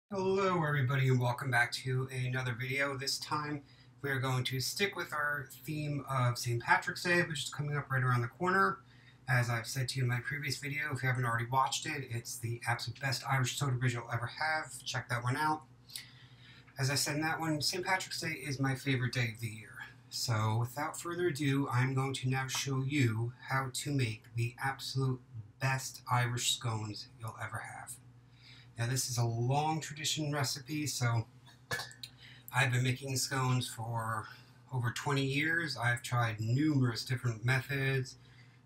Hello everybody and welcome back to another video. This time we are going to stick with our theme of St. Patrick's Day, which is coming up right around the corner. As I've said to you in my previous video, if you haven't already watched it, it's the absolute best Irish soda bridge you'll ever have. Check that one out. As I said in that one, St. Patrick's Day is my favorite day of the year. So without further ado, I'm going to now show you how to make the absolute best Irish scones you'll ever have. Now this is a long tradition recipe, so I've been making scones for over 20 years. I've tried numerous different methods,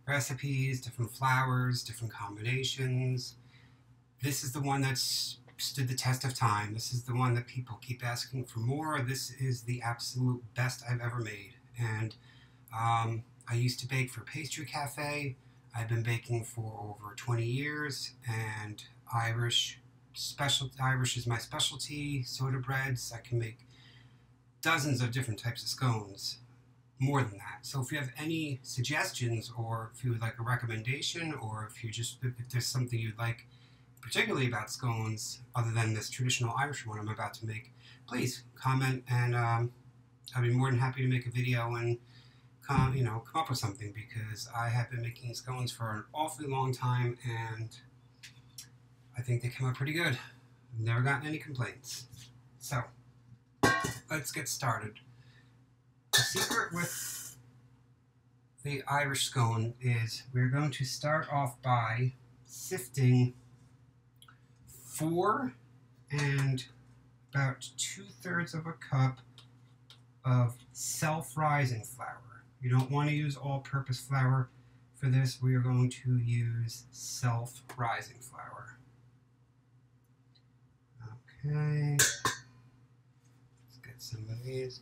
recipes, different flours, different combinations. This is the one that's stood the test of time. This is the one that people keep asking for more. This is the absolute best I've ever made. And I used to bake for Pastry Cafe. I've been baking for over 20 years, and Irish is my specialty. Soda breads, I can make dozens of different types of scones, more than that. So if you have any suggestions, or if you would like a recommendation, or if there's something you'd like particularly about scones other than this traditional Irish one I'm about to make, please comment, and I'd be more than happy to make a video and come up with something, because I have been making scones for an awfully long time and I think they come out pretty good. I've never gotten any complaints. So, let's get started. The secret with the Irish scone is we're going to start off by sifting 4 and about 2/3 of a cup of self-rising flour. You don't want to use all-purpose flour for this. We are going to use self-rising flour. Okay, let's get some of these.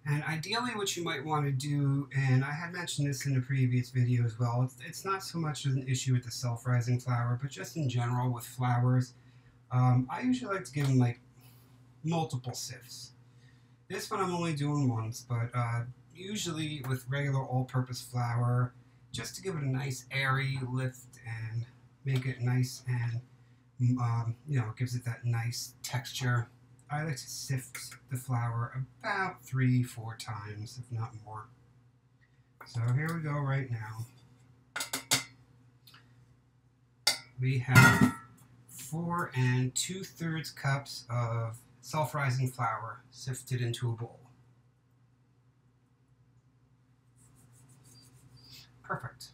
And ideally what you might want to do, and I had mentioned this in a previous video as well, it's not so much an issue with the self-rising flour, but just in general with flours. I usually like to give them like multiple sifts. This one I'm only doing once, but usually with regular all-purpose flour, just to give it a nice airy lift and make it nice and, it gives it that nice texture. I like to sift the flour about 3-4 times, if not more. So here we go right now. We have 4 2/3 cups of self-rising flour sifted into a bowl. Perfect.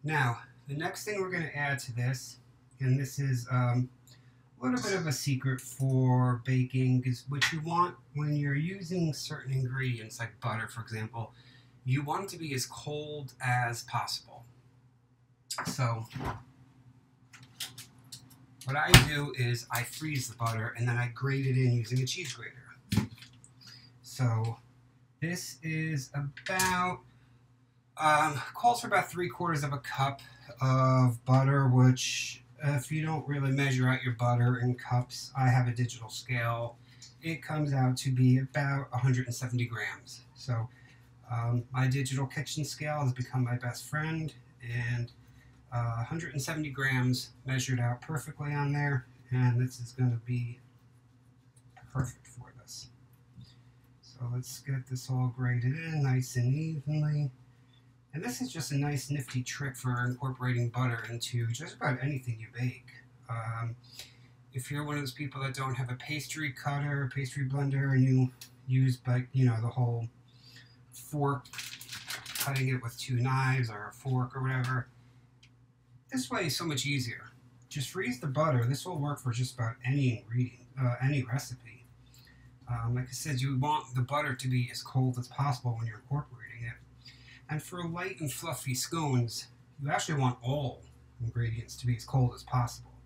Now, the next thing we're going to add to this, and this is a little bit of a secret for baking, is what you want when you're using certain ingredients, like butter, for example, you want it to be as cold as possible. So, what I do is I freeze the butter and then I grate it in using a cheese grater. So, this is about calls for about 3/4 of a cup of butter, which if you don't really measure out your butter in cups, I have a digital scale. It comes out to be about 170 grams. So my digital kitchen scale has become my best friend, and 170 grams measured out perfectly on there, and this is going to be perfect for this. So let's get this all grated in nice and evenly. And this is just a nice nifty trick for incorporating butter into just about anything you bake. If you're one of those people that don't have a pastry cutter, pastry blender, and you use the whole fork, cutting it with 2 knives or a fork or whatever, this way is so much easier. Just freeze the butter. This will work for just about any ingredient, any recipe. Like I said, you want the butter to be as cold as possible when you're incorporating it. And for light and fluffy scones, you actually want all ingredients to be as cold as possible.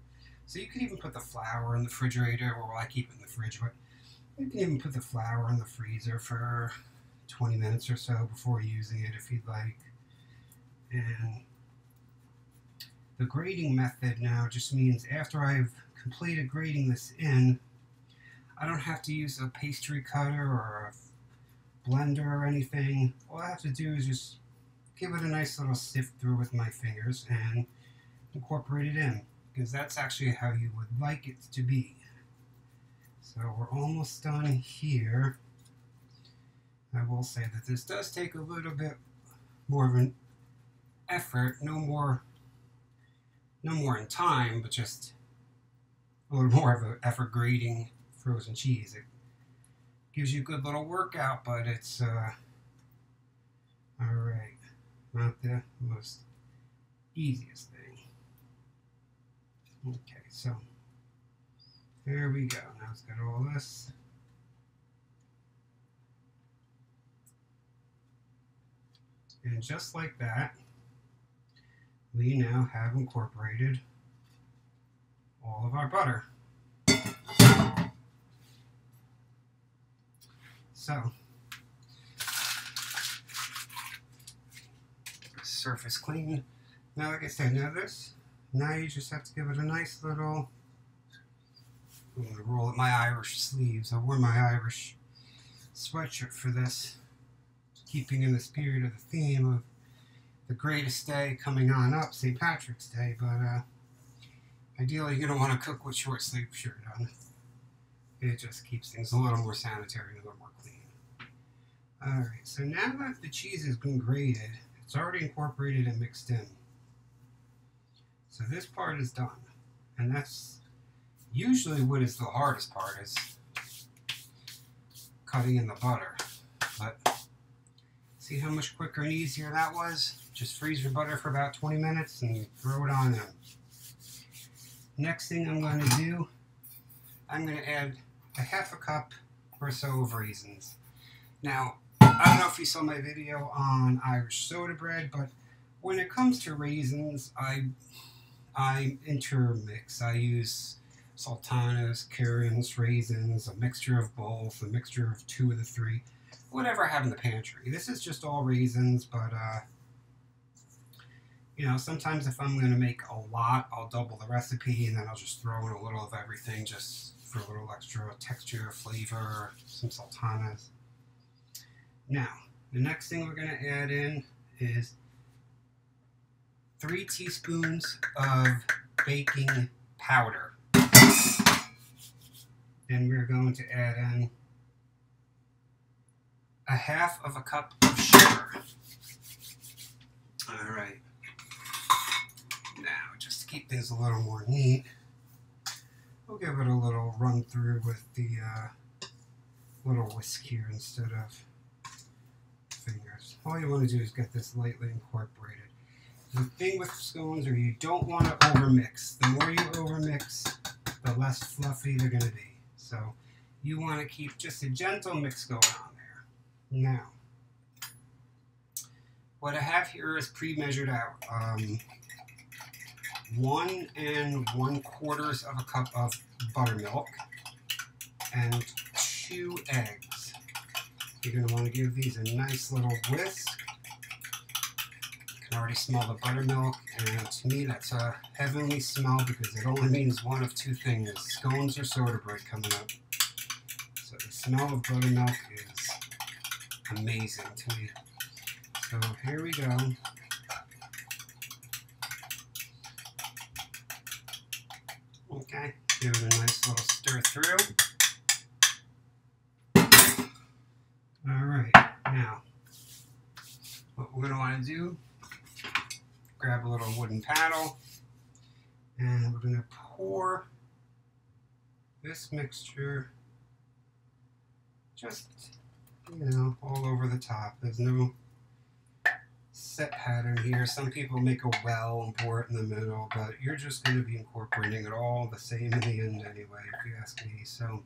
So you could even put the flour in the refrigerator, or I keep it in the fridge, but you can even put the flour in the freezer for 20 minutes or so before using it if you'd like. And the grating method now just means after I've completed grating this in, I don't have to use a pastry cutter or a blender or anything. All I have to do is just give it a nice little sift through with my fingers and incorporate it in, because that's actually how you would like it to be. So we're almost done here. I will say that this does take a little bit more of an effort, no more in time, but just a little more of an effort grating frozen cheese. It gives you a good little workout, but it's alright, not the most easiest thing. Okay, so there we go. Now it's got all this. And just like that, we now have incorporated all of our butter. So, surface clean. Now, like I said, now you just have to give it a nice little, I'm going to roll up my Irish sleeves. I wore my Irish sweatshirt for this, keeping in the spirit of the theme of the greatest day coming on up, St. Patrick's Day, but ideally you don't want to cook with short sleeve shirt on. It just keeps things a little more sanitary and a little more clean. Alright, so now that the cheese has been grated, it's already incorporated and mixed in. So this part is done. And that's usually what is the hardest part, is cutting in the butter. But see how much quicker and easier that was? Just freeze your butter for about 20 minutes and throw it on in. Next thing I'm going to do, I'm going to add a half a cup or so of raisins. Now, I don't know if you saw my video on Irish soda bread, but when it comes to raisins, I intermix. I use sultanas, currants, raisins, a mixture of both, a mixture of 2 of the 3, whatever I have in the pantry. This is just all raisins, but you know, sometimes if I'm going to make a lot, I'll double the recipe and then I'll just throw in a little of everything just for a little extra texture, flavor, some sultanas. Now, the next thing we're going to add in is 3 teaspoons of baking powder. Then we're going to add in a half of a cup of sugar. Alright. Now, just to keep things a little more neat, we'll give it a little run through with the little whisk here instead of fingers. All you want to do is get this lightly incorporated. The thing with scones are you don't want to overmix. The more you overmix, the less fluffy they're going to be. So you want to keep just a gentle mix going on there. Now, what I have here is pre-measured out 1 1/4 of a cup of buttermilk and 2 eggs. You're going to want to give these a nice little whisk. You can already smell the buttermilk, and to me that's a heavenly smell because it only means one of 2 things: scones or soda bread coming up. So the smell of buttermilk is amazing to me. So here we go. Okay, give it a nice little stir through. Alright, now, what we're going to want to do, grab a little wooden paddle, and we're going to pour this mixture just, you know, all over the top. There's no set pattern here. Some people make a well and pour it in the middle, but you're just going to be incorporating it all the same in the end anyway, if you ask me. So,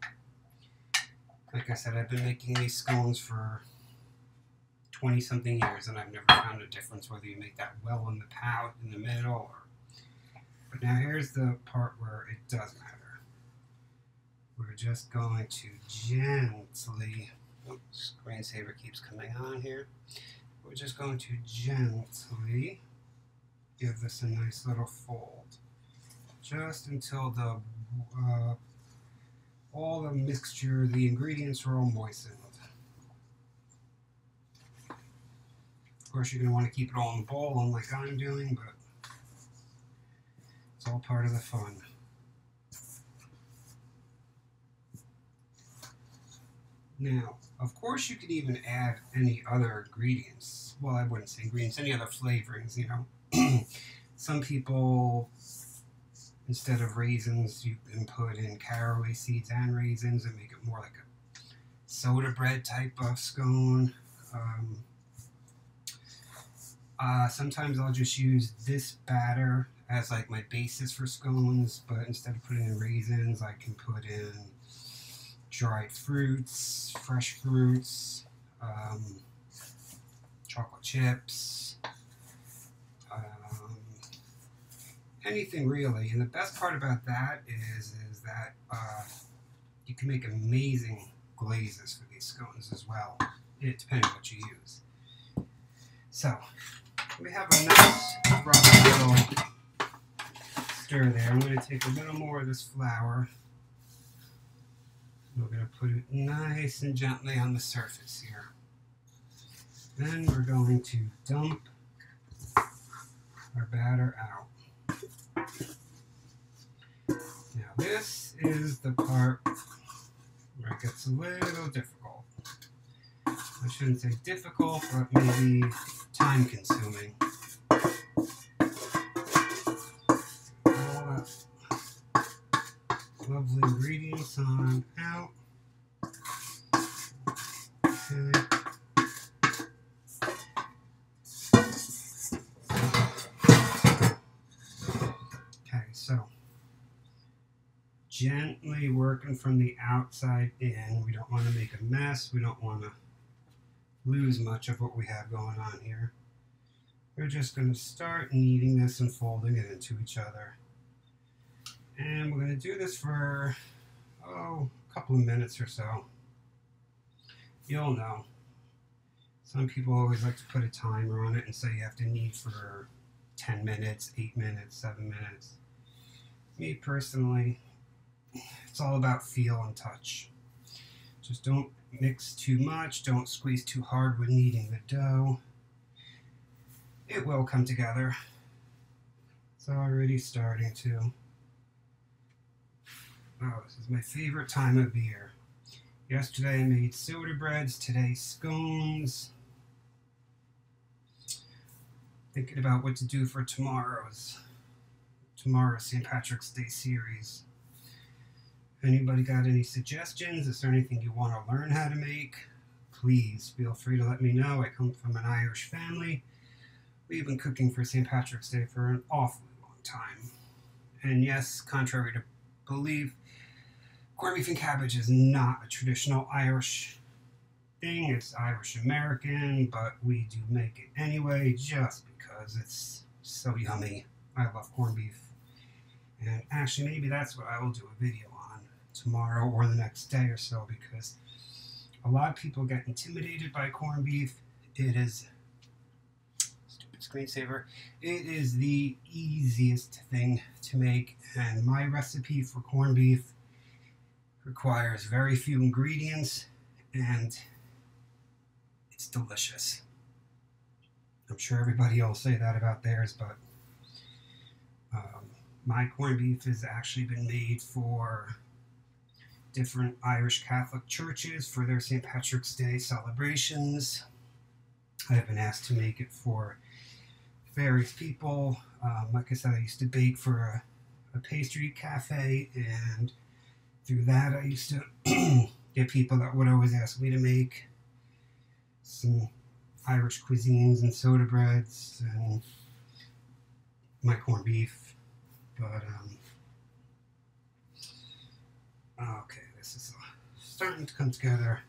like I said, I've been making these scones for 20-something years, and I've never found a difference whether you make that well in the pot in the middle or... But now here's the part where it does matter. We're just going to gently... Oops, screensaver keeps coming on here. We're just going to gently give this a nice little fold, just until the all the mixture, the ingredients are all moistened. course, you're going to want to keep it all in the bowl, unlike I'm doing, but it's all part of the fun. Now, of course, you could even add any other ingredients. Well, I wouldn't say ingredients, any other flavorings, you know. Some people, instead of raisins, you can put in caraway seeds and raisins and make it more like a soda bread type of scone. Sometimes I'll just use this batter as like my basis for scones, but instead of putting in raisins, I can put in dried fruits, fresh fruits, chocolate chips, anything really. And the best part about that is that you can make amazing glazes for these scones as well, depending on what you use. So we have a nice rough little stir there. I'm going to take a little more of this flour. We're going to put it nice and gently on the surface here. Then we're going to dump our batter out. Now this is the part where it gets a little difficult. I shouldn't say difficult, but maybe time consuming. All that lovely ingredients on out. Okay. Okay, so gently working from the outside in. We don't want to make a mess. We don't want to lose much of what we have going on here. We're just going to start kneading this and folding it into each other. And we're going to do this for, a couple of minutes or so. You'll know. Some people always like to put a timer on it and say you have to knead for 10 minutes, 8 minutes, 7 minutes. Me personally, it's all about feel and touch. Just don't mix too much, don't squeeze too hard when kneading the dough. It will come together. It's already starting to. Oh, this is my favorite time of year. Yesterday I made soda breads, today scones. Thinking about what to do for tomorrow's St. Patrick's Day series. If anybody got any suggestions, is there anything you want to learn how to make, please feel free to let me know. I come from an Irish family. We've been cooking for St. Patrick's Day for an awfully long time. And yes, contrary to belief, corned beef and cabbage is not a traditional Irish thing. It's Irish American, but we do make it anyway just because it's so yummy. I love corned beef. And actually, maybe that's what I will do a video on tomorrow or the next day or so, because a lot of people get intimidated by corned beef. It is, stupid screensaver, it is the easiest thing to make, and my recipe for corned beef requires very few ingredients, and it's delicious. I'm sure everybody will say that about theirs, but my corned beef has actually been made for different Irish Catholic churches for their St. Patrick's Day celebrations. I have been asked to make it for various people. Like I said, I used to bake for a pastry cafe, and through that I used to get people that would always ask me to make some Irish cuisines and soda breads and my corned beef. But, okay, this is starting to come together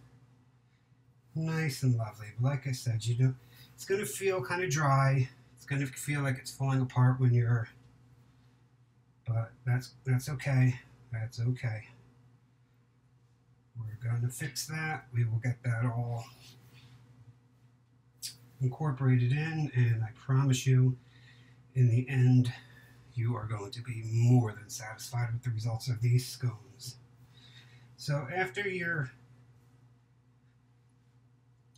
nice and lovely. But like I said, it's going to feel kind of dry. It's going to feel like it's falling apart when you're, but that's okay. That's okay. We're going to fix that. We will get that all incorporated in, and I promise you, in the end, you are going to be more than satisfied with the results of these scones. So after you're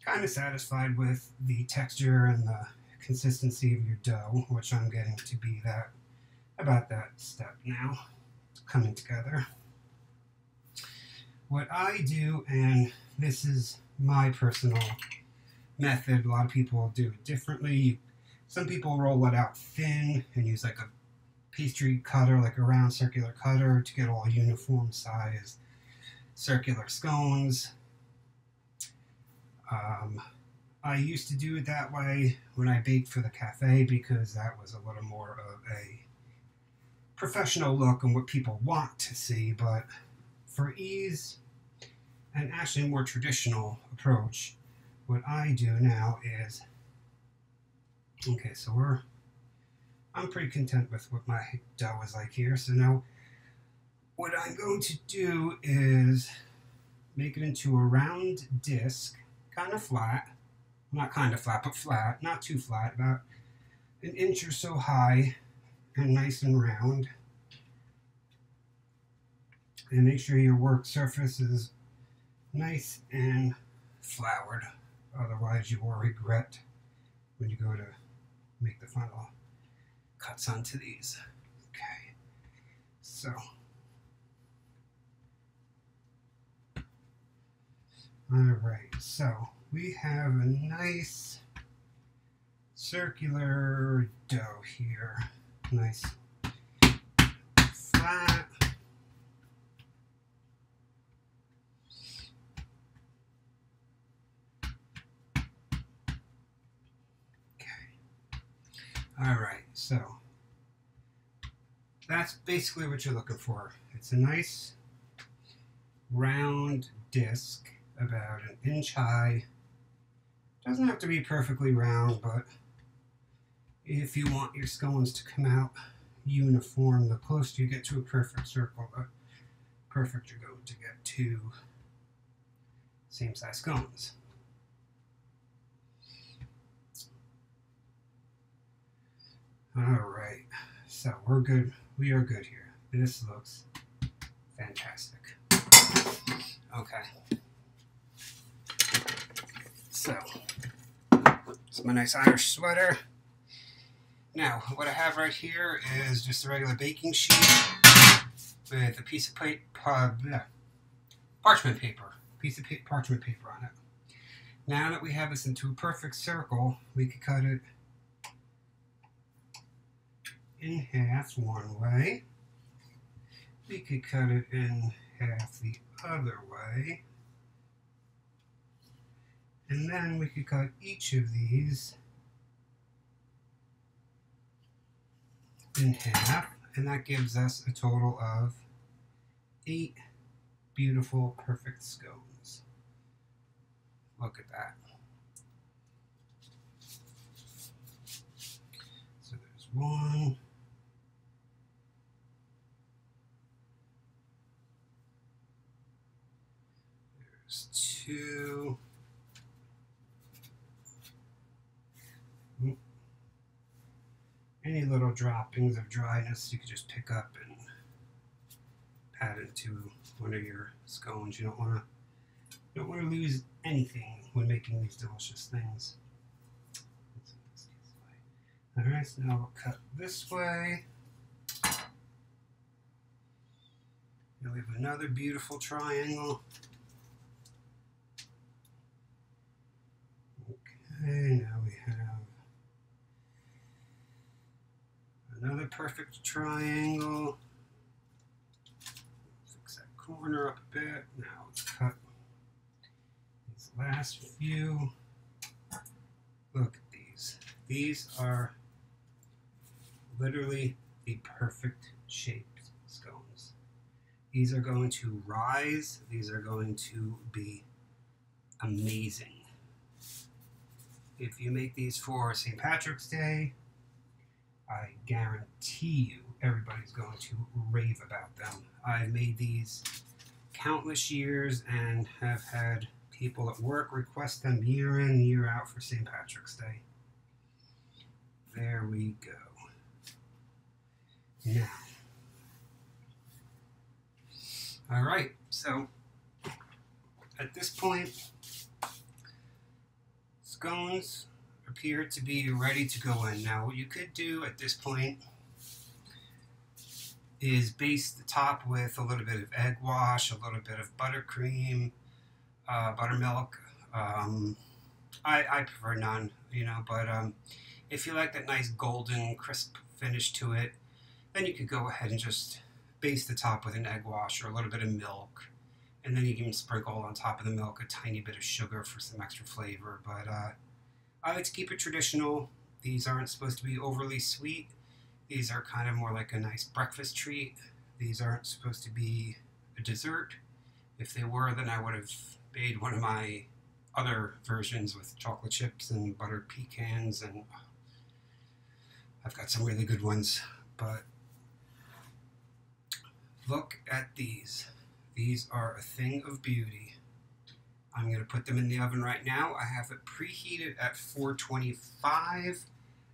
kind of satisfied with the texture and the consistency of your dough, which I'm getting to be about that step now. It's coming together. What I do, and this is my personal method, a lot of people do it differently. Some people roll it out thin and use like a pastry cutter, like a round circular cutter, to get all uniform size circular scones. I used to do it that way when I baked for the cafe because that was a little more of a professional look and what people want to see, but for ease and actually a more traditional approach, what I do now is, okay, so I'm pretty content with what my dough is like here. So now what I'm going to do is make it into a round disc, kind of flat, not kind of flat, but flat, not too flat, about an inch or so high and nice and round. And make sure your work surface is nice and floured. Otherwise you will regret when you go to make the final cuts onto these. Okay, so alright, so we have a nice circular dough here. Nice flat. Alright, so that's basically what you're looking for. It's a nice round disc about an inch high. Doesn't have to be perfectly round, but if you want your scones to come out uniform, the closer you get to a perfect circle, the perfect you're going to get to same size scones. Alright, so we're good. We are good here. This looks fantastic. Okay. So, it's my nice Irish sweater. Now, what I have right here is just a regular baking sheet with a piece of parchment paper. Parchment paper on it. Now that we have this into a perfect circle, we could cut it in half one way. We could cut it in half the other way. And then we could cut each of these in half, and that gives us a total of 8 beautiful, perfect scones. Look at that. So there's one. There's 2. Any little droppings of dryness you could just pick up and pat into one of your scones. You don't want to lose anything when making these delicious things. All right, so now we'll cut this way. Now we have another beautiful triangle. Okay, now we have another perfect triangle. Fix that corner up a bit. Now let's cut these last few. Look at these. These are literally the perfect shaped scones. These are going to rise. These are going to be amazing. If you make these for St. Patrick's Day, I guarantee you everybody's going to rave about them. I've made these countless years and have had people at work request them year in, year out for St. Patrick's Day. There we go. Now, all right, so at this point, scones appear to be ready to go in. Now, what you could do at this point is baste the top with a little bit of egg wash, a little bit of buttercream, buttermilk. I prefer none, you know, but if you like that nice golden crisp finish to it, then you could go ahead and just baste the top with an egg wash or a little bit of milk. And then you can sprinkle on top of the milk a tiny bit of sugar for some extra flavor. But I like to keep it traditional. These aren't supposed to be overly sweet. These are kind of more like a nice breakfast treat. These aren't supposed to be a dessert. If they were, then I would have made one of my other versions with chocolate chips and buttered pecans, and I've got some really good ones. But look at these. These are a thing of beauty. I'm going to put them in the oven right now. I have it preheated at 425,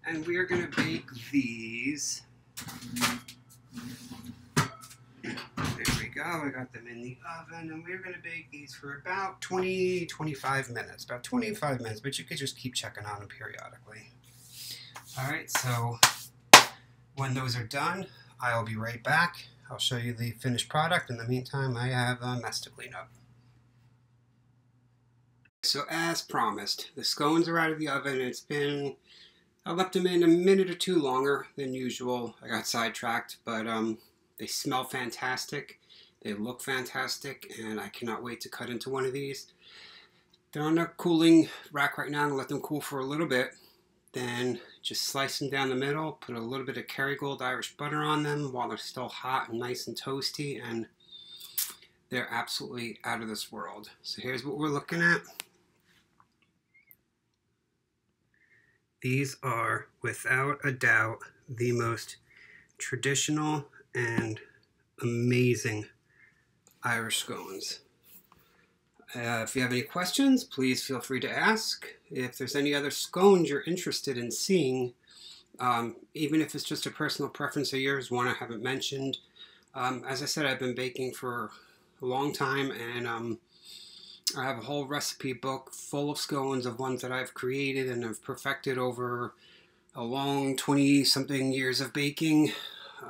and we're going to bake these. There we go. I got them in the oven, and we're going to bake these for about 25 minutes. About 25 minutes, but you could just keep checking on them periodically. All right, so when those are done, I'll be right back. I'll show you the finished product. In the meantime, I have a mess to clean up. So as promised, the scones are out of the oven. I left them in a minute or two longer than usual. I got sidetracked, but they smell fantastic. They look fantastic, and I cannot wait to cut into one of these. They're on a cooling rack right now. I'm gonna let them cool for a little bit. Then just slice them down the middle, put a little bit of Kerrygold Irish butter on them while they're still hot and nice and toasty, and they're absolutely out of this world. So here's what we're looking at. These are, without a doubt, the most traditional and amazing Irish scones. If you have any questions, please feel free to ask. If there's any other scones you're interested in seeing, even if it's just a personal preference of yours, one I haven't mentioned. As I said, I've been baking for a long time, and I have a whole recipe book full of scones of ones that I've created and have perfected over a long 20-something years of baking.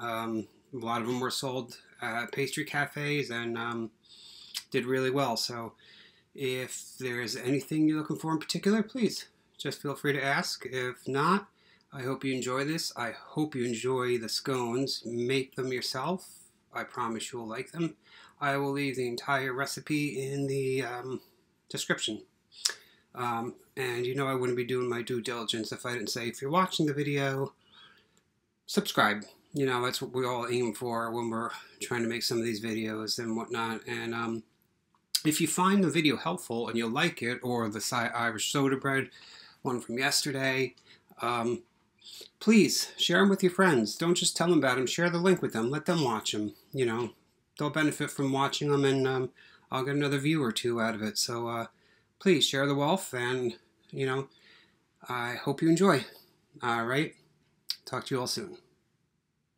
A lot of them were sold at pastry cafes and did really well. So if there's anything you're looking for in particular, please just feel free to ask. If not, I hope you enjoy this. I hope you enjoy the scones. Make them yourself. I promise you'll like them. I will leave the entire recipe in the description. And you know I wouldn't be doing my due diligence if I didn't say, if you're watching the video, subscribe. You know, that's what we all aim for when we're trying to make some of these videos and whatnot. And if you find the video helpful and you like it, or the Irish soda bread one from yesterday, please share them with your friends. Don't just tell them about them. Share the link with them. Let them watch them. You know, they'll benefit from watching them, and I'll get another view or two out of it. So please share the wealth, and, you know, I hope you enjoy. All right. Talk to you all soon.